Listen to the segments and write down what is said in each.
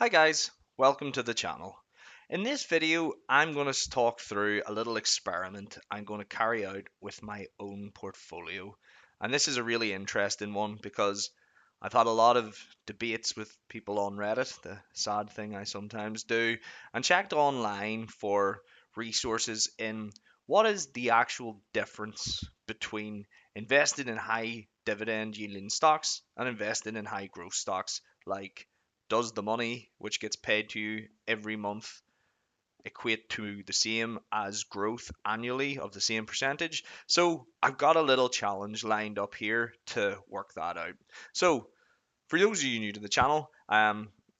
Hi guys, welcome to the channel. In this video, I'm going to talk through a little experiment I'm going to carry out with my own portfolio. And this is a really interesting one because I've had a lot of debates with people on Reddit, the sad thing I sometimes do, and checked online for resources in what is the actual difference between investing in high dividend yielding stocks and investing in high growth stocks. Like, does the money which gets paid to you every month equate to the same as growth annually of the same percentage? So I've got a little challenge lined up here to work that out. So for those of you new to the channel,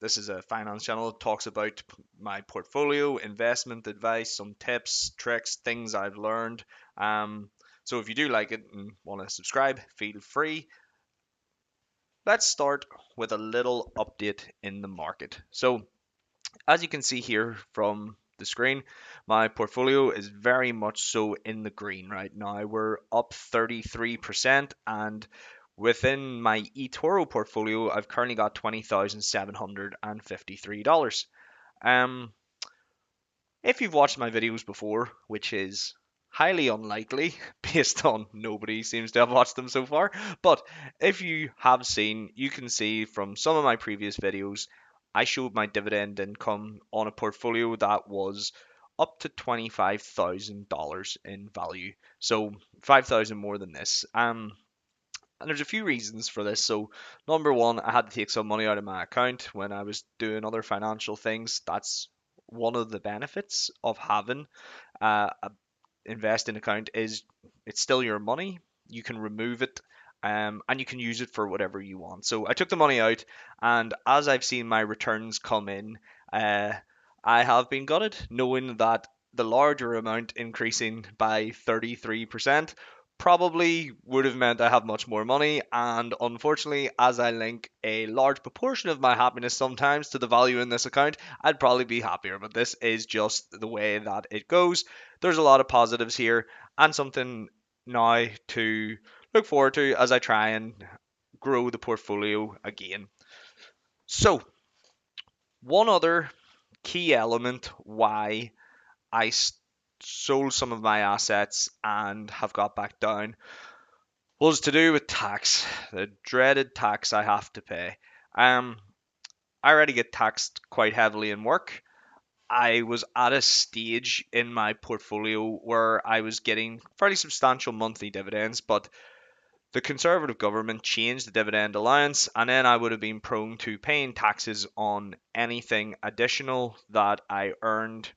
this is a finance channel that talks about my portfolio, investment advice, some tips, tricks, things I've learned. So if you do like it and want to subscribe, feel free. Let's start with a little update in the market. So as you can see here from the screen, my portfolio is very much so in the green right now. We're up 33%, and within my eToro portfolio, I've currently got $20,753. Um, if you've watched my videos before, which is highly unlikely based on nobody seems to have watched them so far, but if you have seen, you can see from some of my previous videos, I showed my dividend income on a portfolio that was up to $25,000 in value. So 5,000 more than this. And there's a few reasons for this. So, number one, I had to take some money out of my account when I was doing other financial things. That's one of the benefits of having a investing account is it's still your money. You can remove it, and you can use it for whatever you want. So I took the money out, and as I've seen my returns come in, uh, I have been gutted, knowing that the larger amount increasing by 33% probably would have meant I have much more money. And unfortunately, as I link a large proportion of my happiness sometimes to the value in this account, I'd probably be happier. But this is just the way that it goes. There's a lot of positives here and something now to look forward to as I try and grow the portfolio again. So, one other key element why I sold some of my assets and have got back down was to do with tax, the dreaded tax I have to pay. Um, I already get taxed quite heavily in work. I was at a stage in my portfolio where I was getting fairly substantial monthly dividends, but the Conservative government changed the dividend allowance, and then I would have been prone to paying taxes on anything additional that I earned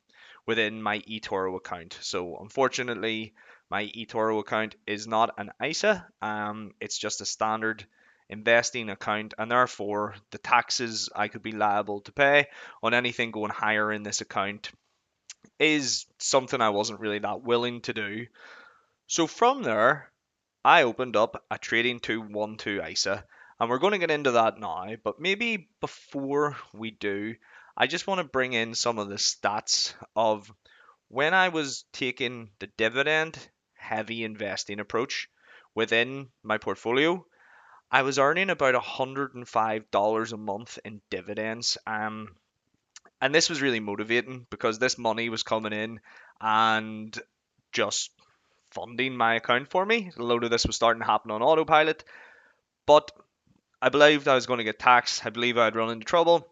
within my eToro account. So, unfortunately, my eToro account is not an ISA, it's just a standard investing account, and therefore the taxes I could be liable to pay on anything going higher in this account is something I wasn't really that willing to do. So, from there, I opened up a trading 212 ISA, and we're going to get into that now. But maybe before we do, I just want to bring in some of the stats of when I was taking the dividend heavy investing approach within my portfolio. I was earning about $105 a month in dividends. And this was really motivating because this money was coming in and just funding my account for me. A load of this was starting to happen on autopilot, but I believed I was going to get taxed. I believe I'd run into trouble.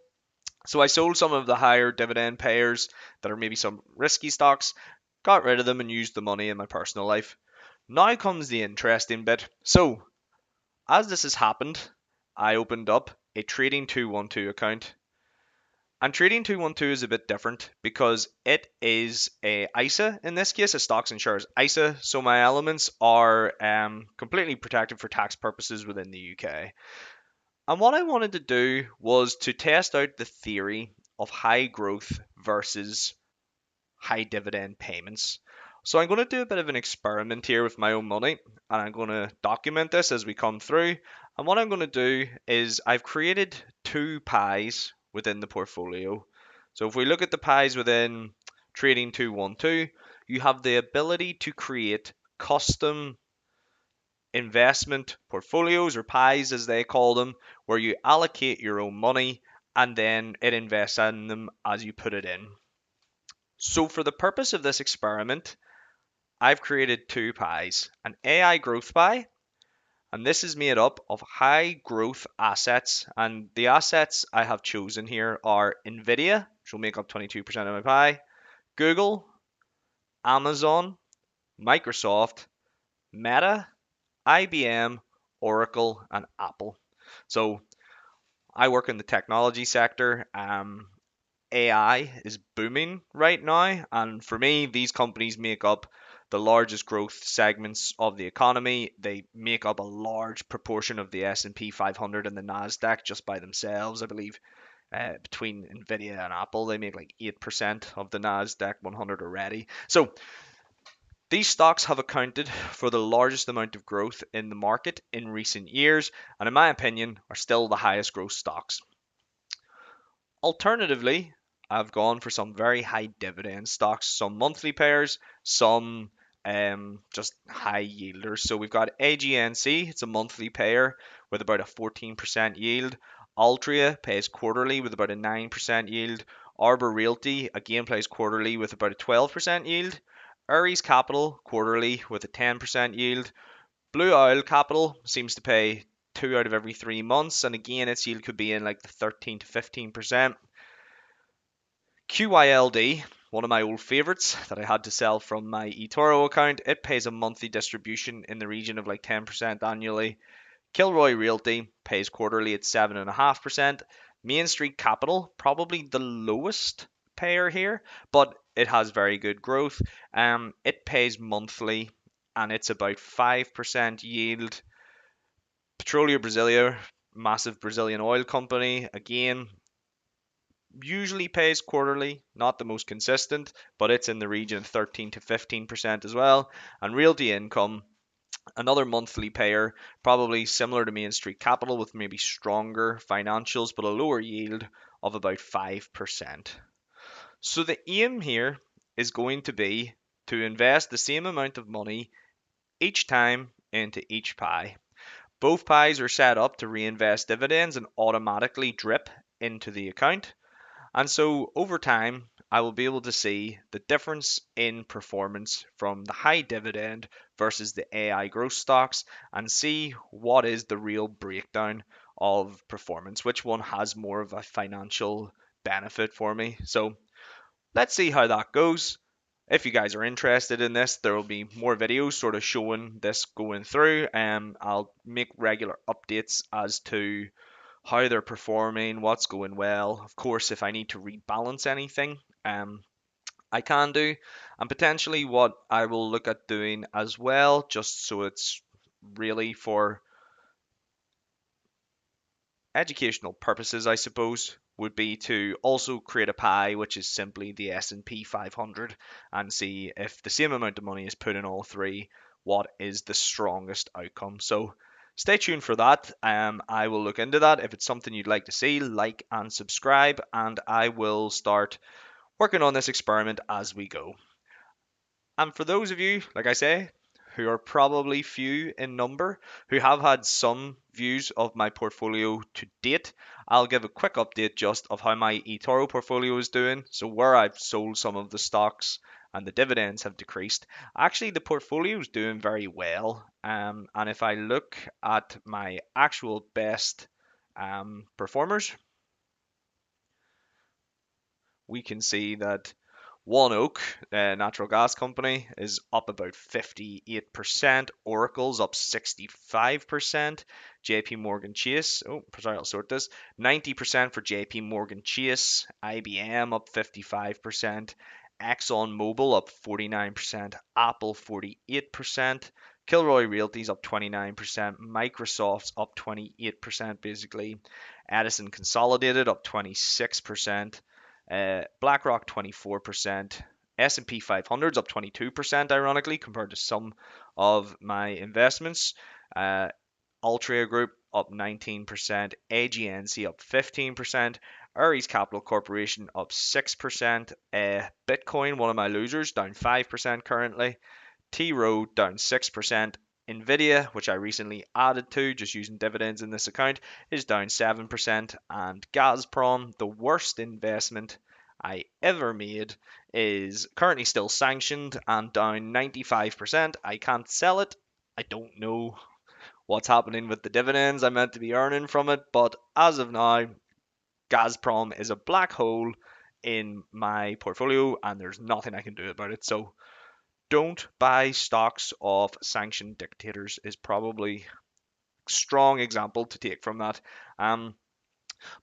So I sold some of the higher dividend payers that are maybe some risky stocks, got rid of them, and used the money in my personal life. Now comes the interesting bit. So, as this has happened, I opened up a Trading 212 account. And Trading 212 is a bit different because it is a ISA, in this case, a stocks and shares ISA. So my elements are completely protected for tax purposes within the UK. And what I wanted to do was to test out the theory of high growth versus high dividend payments. So I'm going to do a bit of an experiment here with my own money, and I'm going to document this as we come through. And what I'm going to do is I've created two pies within the portfolio. So if we look at the pies within Trading 212, you have the ability to create custom investment portfolios or pies as they call them, where you allocate your own money and then it invests in them as you put it in. So for the purpose of this experiment, I've created two pies, an AI growth pie, and this is made up of high growth assets. And the assets I have chosen here are Nvidia, which will make up 22% of my pie, Google, Amazon, Microsoft, Meta, IBM, Oracle, and Apple. So I work in the technology sector. AI is booming right now, and for me, these companies make up the largest growth segments of the economy. They make up a large proportion of the S&P 500 and the Nasdaq just by themselves. I believe between Nvidia and Apple, they make like 8% of the Nasdaq 100 already. So these stocks have accounted for the largest amount of growth in the market in recent years, and in my opinion, are still the highest growth stocks. Alternatively, I've gone for some very high dividend stocks, some monthly payers, some just high yielders. So we've got AGNC, it's a monthly payer with about a 14% yield. Altria pays quarterly with about a 9% yield. Arbor Realty again plays quarterly with about a 12% yield. Ares Capital quarterly with a 10% yield. Blue Owl Capital seems to pay 2 out of every 3 months, and again, its yield could be in like the 13 to 15%. QYLD, one of my old favorites that I had to sell from my eToro account, it pays a monthly distribution in the region of like 10% annually. Kilroy Realty pays quarterly at 7.5%. Main Street Capital, probably the lowest payer here, but it has very good growth. It pays monthly and it's about 5% yield. Petróleo Brasileiro, massive Brazilian oil company, again, usually pays quarterly, not the most consistent, but it's in the region of 13 to 15% as well. And Realty Income, another monthly payer, probably similar to Main Street Capital with maybe stronger financials but a lower yield of about 5%. So the aim here is going to be to invest the same amount of money each time into each pie. Both pies are set up to reinvest dividends and automatically drip into the account. And so over time, I will be able to see the difference in performance from the high dividend versus the AI growth stocks and see what is the real breakdown of performance, which one has more of a financial benefit for me. So let's see how that goes. If you guys are interested in this, there will be more videos sort of showing this going through, and I'll make regular updates as to how they're performing, what's going well. Of course, if I need to rebalance anything, I can do, and potentially what I will look at doing as well, just so it's really for educational purposes, I suppose, would be to also create a pie which is simply the S&P 500 and see if the same amount of money is put in all three, what is the strongest outcome. So stay tuned for that. I will look into that. If it's something you'd like to see, like and subscribe, and I will start working on this experiment as we go. And for those of you, like I say, who are probably few in number, who have had some views of my portfolio to date, I'll give a quick update just of how my eToro portfolio is doing. So where I've sold some of the stocks and the dividends have decreased. Actually, the portfolio is doing very well. And if I look at my actual best performers, we can see that One Oak, natural gas company, is up about 58%. Oracle's up 65%. JP Morgan Chase, oh, sorry, I'll sort this. 90% for JP Morgan Chase. IBM up 55%. ExxonMobil up 49%. Apple 48%. Kilroy Realty's up 29%. Microsoft's up 28%, basically. Edison Consolidated up 26%. BlackRock 24%, S&P 500's up 22%, ironically, compared to some of my investments. Altria Group up 19%, AGNC up 15%, Ares Capital Corporation up 6%, Bitcoin, one of my losers, down 5% currently, T Rowe down 6%, Nvidia, which I recently added to just using dividends in this account, is down 7%. And Gazprom, the worst investment I ever made, is currently still sanctioned and down 95%. I can't sell it. I don't know what's happening with the dividends I'm meant to be earning from it, but as of now, Gazprom is a black hole in my portfolio and there's nothing I can do about it. So don't buy stocks of sanctioned dictators is probably a strong example to take from that. Um,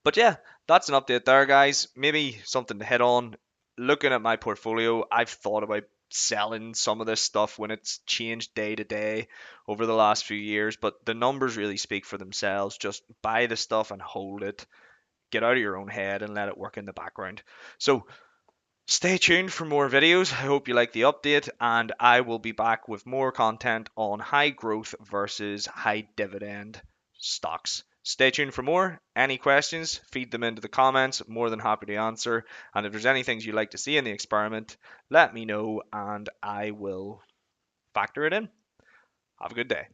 but yeah, that's an update there, guys. Maybe something to hit on. Looking at my portfolio, I've thought about selling some of this stuff when it's changed day to day over the last few years, but the numbers really speak for themselves. Just buy the stuff and hold it. Get out of your own head and let it work in the background. So stay tuned for more videos. I hope you like the update, and I will be back with more content on high growth versus high dividend stocks. Stay tuned for more. Any questions, feed them into the comments. More than happy to answer. And if there's any things you'd like to see in the experiment, let me know and I will factor it in. Have a good day.